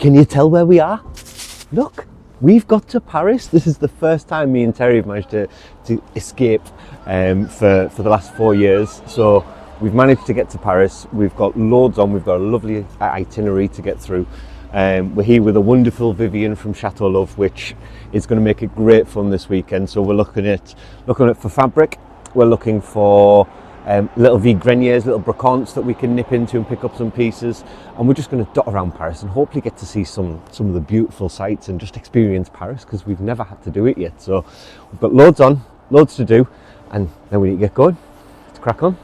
Can you tell where we are? Look, we've got to Paris. This is the first time me and Terry have managed to escape for the last 4 years. So we've managed to get to Paris. We've got loads on. We've got a lovely itinerary to get through. We're here with a wonderful Vivian from Chateau Love, which is going to make it great fun this weekend. So we're looking at for fabric. We're looking for little vide-greniers, little brocants that we can nip into and pick up some pieces, and we're just going to dot around Paris and hopefully get to see some of the beautiful sights and just experience Paris, because we've never had to do it yet. So we've got loads to do, and then we need to get going. Let's crack on.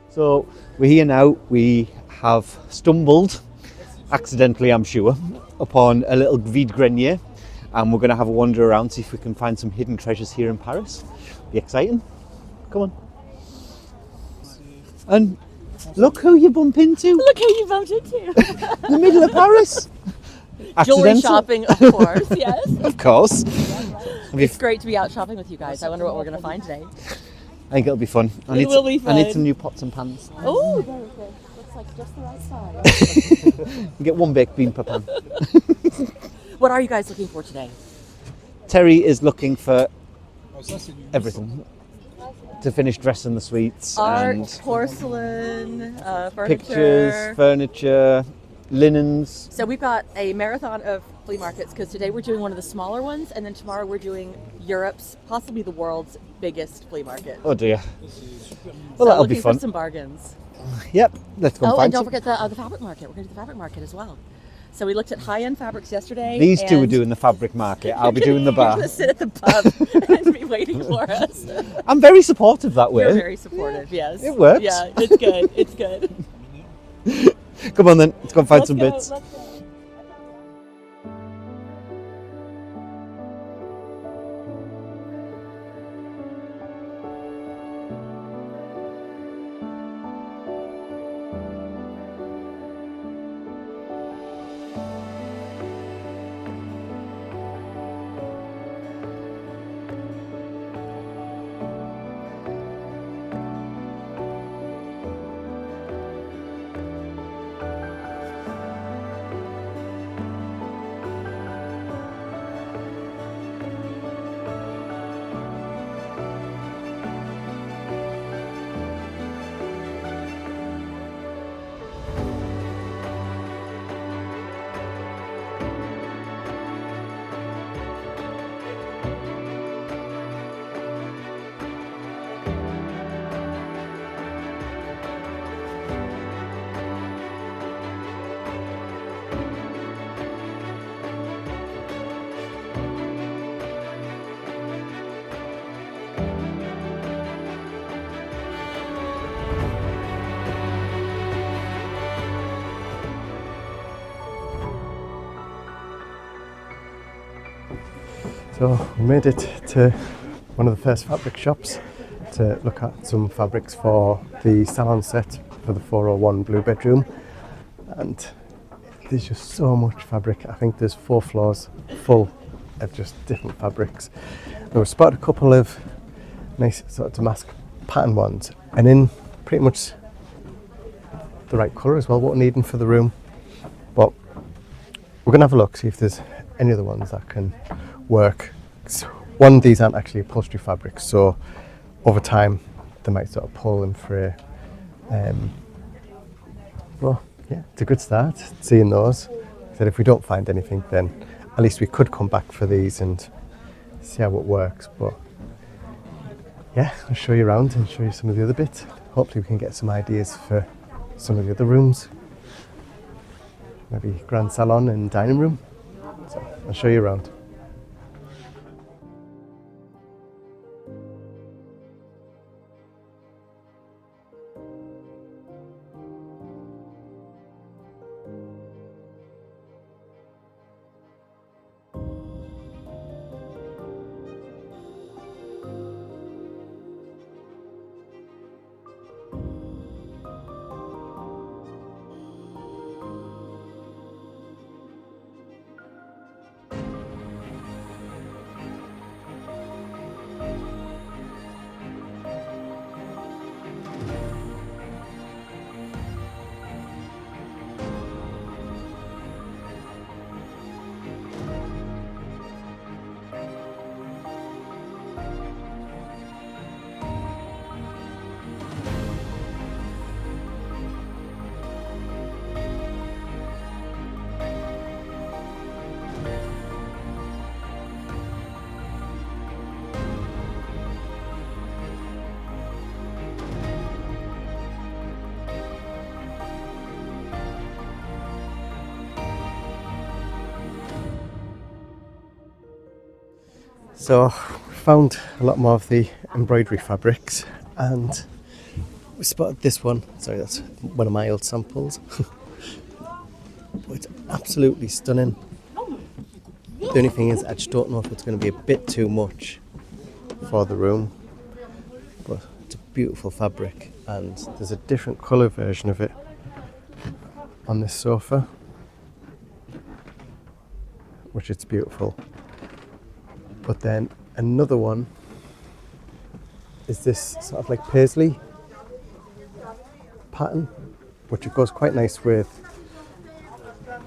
So we're here now. We have stumbled, accidentally I'm sure, upon a little vide-grenier, and we're going to have a wander around, see if we can find some hidden treasures here in Paris. Be exciting. Come on. And look who you bump into. Look who you bumped into. In the middle of Paris. Jewelry shopping, of course, yes. Of course. It's great to be out shopping with you guys. I wonder what we're going to find today. I think it'll be fun. It will be fun. I need some new pots and pans. Oh, there we go. Looks like just the right size. Get one baked bean per pan. What are you guys looking for today? Terry is looking for everything to finish dressing the sweets. Art, and porcelain, furniture. Pictures, furniture, linens. So we've got a marathon of flea markets, because today we're doing one of the smaller ones, and then tomorrow we're doing Europe's, possibly the world's biggest flea market. Oh dear. Well, so that'll looking be fun. for some bargains. Yep, let's go and Oh, find and don't some. forget the fabric market. We're going to do the fabric market as well. So we looked at high-end fabrics yesterday. These two are doing the fabric market. I'll be doing the You're bar. going to sit at the pub and be waiting for us. I'm very supportive that way. You're very supportive, yes. It works. Yeah, it's good. It's good. Come on then, let's go and find some bits. Let's go. So we made it to one of the first fabric shops to look at some fabrics for the salon set for the 401 blue bedroom, and there's just so much fabric. I think there's 4 floors full of just different fabrics. Now we spotted a couple of nice sort of damask pattern ones, and in pretty much the right colour as well, what we're needing for the room. But we're going to have a look, see if there's any other ones that can work. One, these aren't actually upholstery fabrics, so over time they might sort of pull them through. Well, yeah, it's a good start seeing those. So if we don't find anything, then at least we could come back for these and see how it works. But yeah, I'll show you around and show you some of the other bits. Hopefully we can get some ideas for some of the other rooms. Maybe grand salon and dining room. So I'll show you around. So we found a lot more of the embroidery fabrics, and we spotted this one. Sorry, that's one of my old samples. But it's absolutely stunning. The only thing is, I just don't know if it's going to be a bit too much for the room. But it's a beautiful fabric, and there's a different colour version of it on this sofa, which is beautiful. But then another one is this sort of like paisley pattern, which it goes quite nice with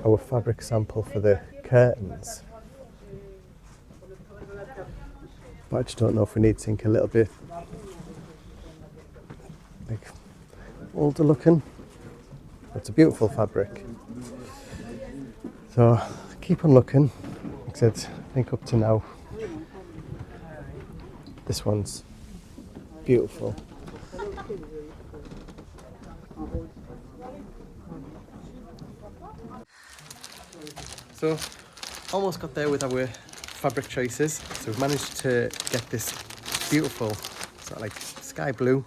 our fabric sample for the curtains. But I just don't know if we need something a little bit like older looking. It's a beautiful fabric. So keep on looking. Like I said, I think up to now, this one's beautiful. So, almost got there with our fabric choices. So we've managed to get this beautiful sort of like sky blue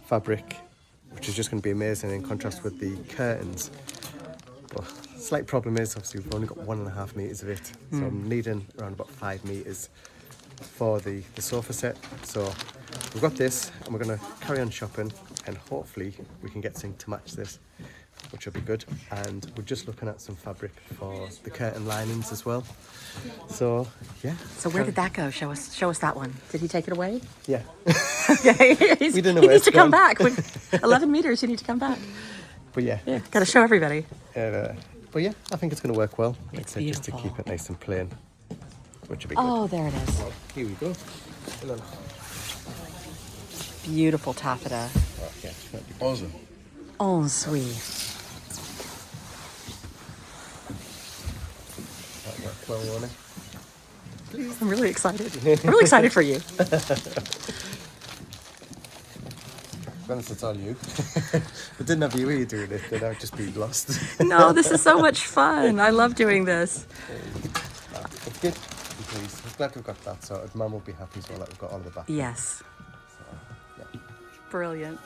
fabric, which is just going to be amazing in contrast with the curtains. But slight problem is, obviously we've only got 1.5 meters of it, so I'm needing around about 5 meters for the sofa set. So we've got this, and we're going to carry on shopping, and hopefully we can get something to match this, which will be good. And we're just looking at some fabric for the curtain linings as well. So yeah. So where did that go? Show us that one. Did he take it away? Yeah. Okay. We didn't know he where needs it's to come gone. back. With 11 meters, you need to come back. But yeah. Yeah, got to show everybody. But yeah, I think it's going to work well. Like It's I said, just to beautiful. keep it nice and plain, which will be good. Oh, there it is. Here we go. Beautiful taffeta. Oh, yeah, that'd be awesome. Oh, sweet. That'll work well, won't it? I'm really excited. I'm really excited for you. To be honest, it's all you. If I didn't have you doing it, then I'd just be lost. No, this is so much fun. I love doing this. It's good. I'm pleased. I'm glad we've got that sorted. Mum will be happy as well that we've got all of the back. Yes. So, yeah. Brilliant.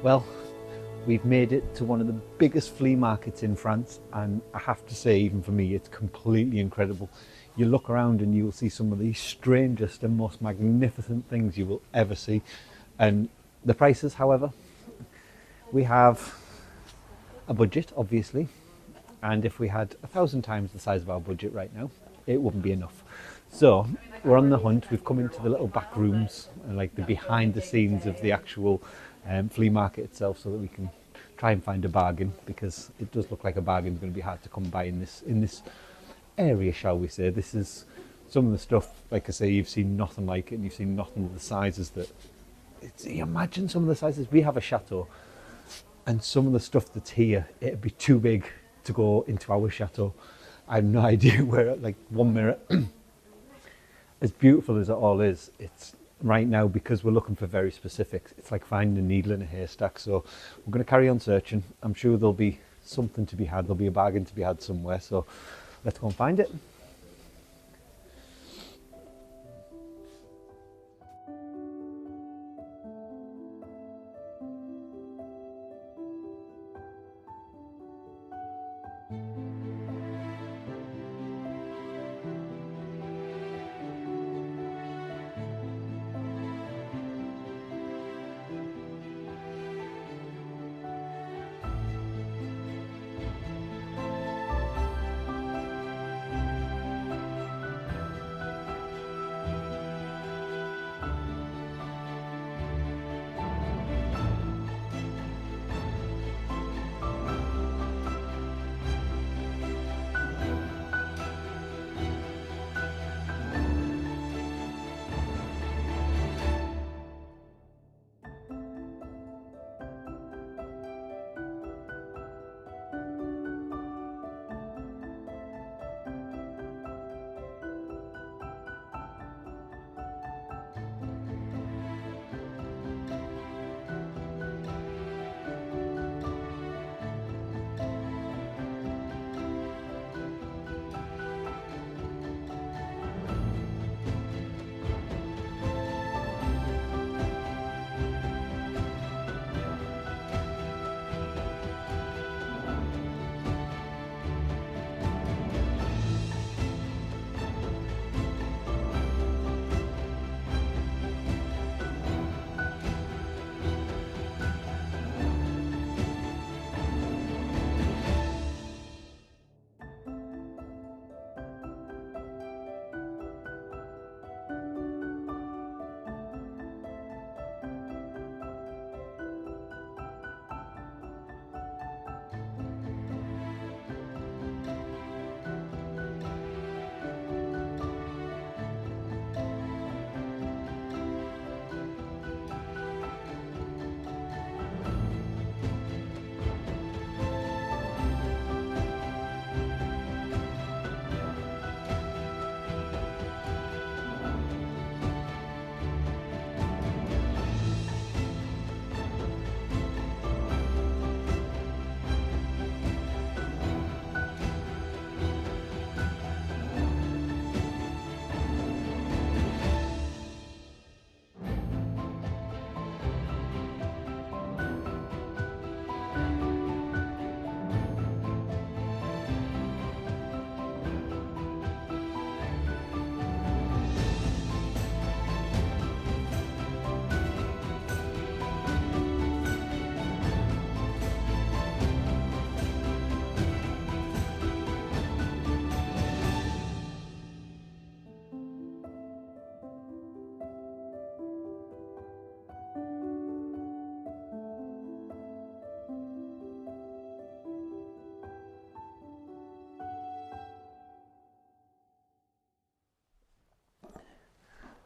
Well, we've made it to one of the biggest flea markets in France, and I have to say, even for me, it's completely incredible. You look around and you'll see some of the strangest and most magnificent things you will ever see. And the prices, however, we have a budget, obviously, and if we had 1,000 times the size of our budget right now, it wouldn't be enough. So we're on the hunt. We've come into the little back rooms and like the behind the scenes of the actual flea market itself, so that we can try and find a bargain, because it does look like a bargain is going to be hard to come by in this area, shall we say. This is some of the stuff, like I say, you've seen nothing like it, and you've seen nothing of the sizes that you imagine. Some of the sizes we have a Chateau, and some of the stuff that's here, it'd be too big to go into our Chateau. I have no idea where, like one mirror, as beautiful as it all is, it's right now, because we're looking for very specifics, it's like finding a needle in a haystack. So we're going to carry on searching. I'm sure there'll be something to be had, there'll be a bargain to be had somewhere, so let's go and find it.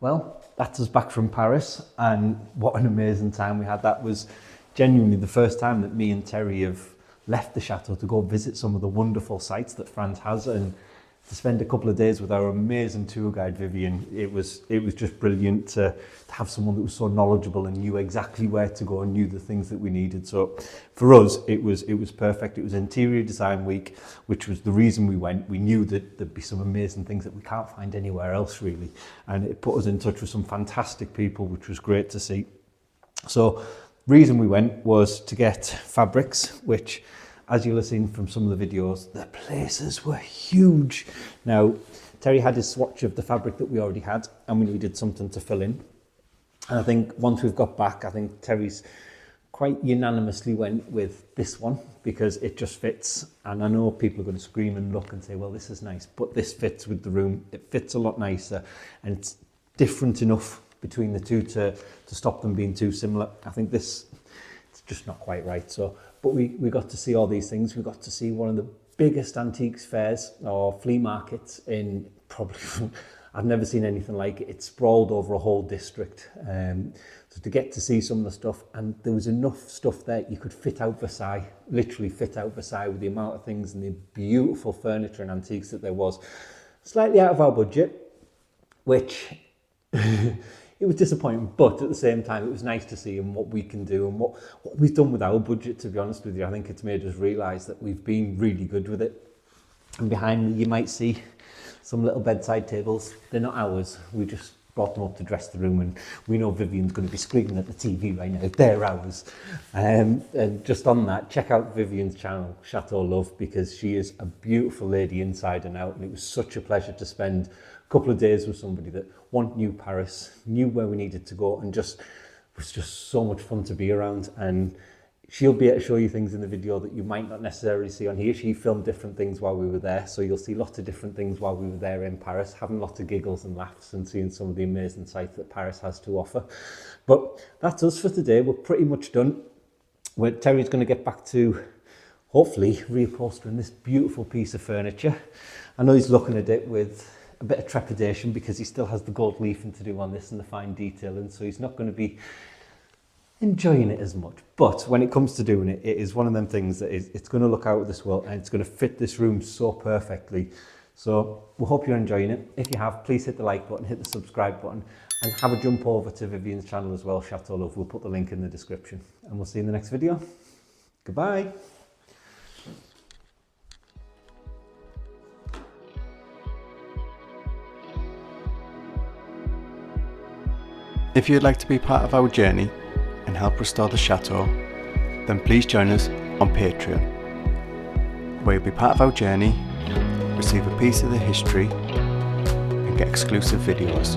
Well, that's us back from Paris, and what an amazing time we had. That was genuinely the first time that me and Terry have left the Chateau to go visit some of the wonderful sites that France has, and to spend a couple of days with our amazing tour guide Vivian. It was just brilliant to have someone that was so knowledgeable and knew exactly where to go and knew the things that we needed. So for us, it was perfect. It was interior design week, which was the reason we went. We knew that there'd be some amazing things that we can't find anywhere else really, and it put us in touch with some fantastic people, which was great to see. So Reason we went was to get fabrics, which, as you'll have seen from some of the videos, the places were huge. Now, Terry had his swatch of the fabric that we already had, and we needed something to fill in. And I think once we've got back, I think Terry's quite unanimously went with this one because it just fits. And I know people are going to scream and look and say, well, this is nice, but this fits with the room. It fits a lot nicer, and it's different enough between the two to stop them being too similar. I think it's just not quite right. So, but we got to see all these things. We got to see one of the biggest antiques fairs or flea markets in probably, I've never seen anything like it. It sprawled over a whole district. So to get to see some of the stuff, and there was enough stuff there you could fit out Versailles, literally fit out Versailles with the amount of things and the beautiful furniture and antiques that there was. Slightly out of our budget, which it was disappointing, but at the same time it was nice to see and what we can do and what we've done with our budget, to be honest with you. I think it's made us realise that we've been really good with it. And behind me you might see some little bedside tables. They're not ours, we just brought them up to dress the room, and we know Vivian's going to be screaming at the TV right now, they're ours. And just on that, check out Vivian's channel, Chateau Love, because she is a beautiful lady inside and out, and it was such a pleasure to spend a couple of days with somebody that knew Paris, knew where we needed to go, and just was just so much fun to be around. And she'll be able to show you things in the video that you might not necessarily see on here. She filmed different things while we were there, so you'll see lots of different things while we were there in Paris, having lots of giggles and laughs and seeing some of the amazing sights that Paris has to offer. But that's us for today. We're pretty much done. Terry's going to get back to, hopefully, reupholstering this beautiful piece of furniture. I know he's looking at it with a bit of trepidation because he still has the gold leafing to do on this and the fine detailing, so he's not going to be enjoying it as much. But when it comes to doing it, it is one of them things that it's going to look out of this world, and it's going to fit this room so perfectly. So we hope you're enjoying it. If you have, please hit the like button, hit the subscribe button, and have a jump over to Vivian's channel as well, Chateau Love. We'll put the link in the description, and we'll see you in the next video. Goodbye. If you'd like to be part of our journey and help restore the chateau, then please join us on Patreon, where you'll be part of our journey, receive a piece of the history, and get exclusive videos.